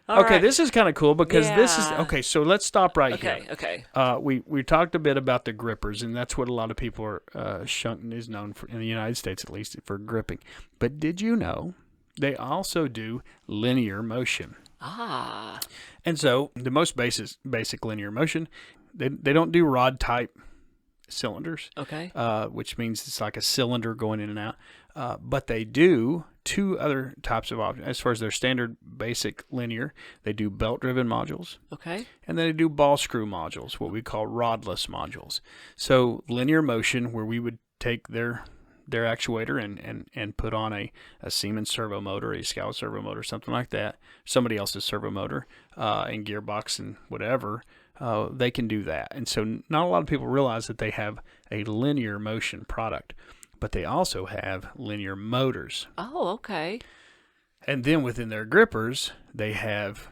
All Okay, right. this is kind of cool because this is Yeah. okay. So let's stop right here. Okay. Okay. We talked a bit about the grippers, and that's what a lot of people are. SCHUNK is known for in the United States, at least, for gripping. But did you know they also do linear motion? Ah. And so the most basic linear motion, they don't do rod type cylinders, Okay. which means it's like a cylinder going in and out. But they do two other types of options. As far as their standard basic linear, they do belt-driven modules, Okay. and then they do ball screw modules, what we call rodless modules. So linear motion, where we would take their actuator and put on a Siemens servo motor, a Scout servo motor, something like that, somebody else's servo motor, and gearbox and whatever, they can do that. And so not a lot of people realize that they have a linear motion product, but they also have linear motors. Oh, okay. And then within their grippers, they have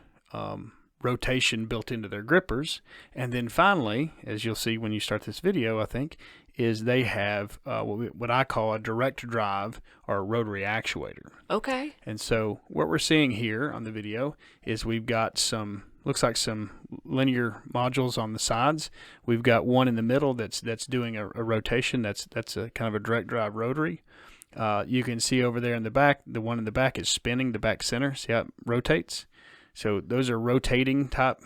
rotation built into their grippers. And then finally, as you'll see when you start this video, I think, is they have what I call a direct drive or a rotary actuator. Okay. And so what we're seeing here on the video is we've got looks like some linear modules on the sides. We've got one in the middle that's doing a rotation. That's a kind of a direct drive rotary. You can see over there in the back, the one in the back is spinning the back center. See how it rotates? So those are rotating type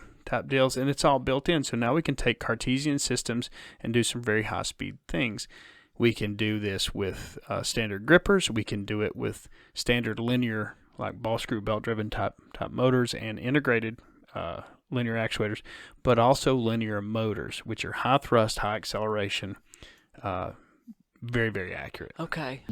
deals, and it's all built in. So now we can take Cartesian systems and do some very high speed things. We can do this with standard grippers. We can do it with standard linear, like ball screw belt driven type motors, and integrated linear actuators, but also linear motors, which are high thrust, high acceleration, very, very accurate. Okay.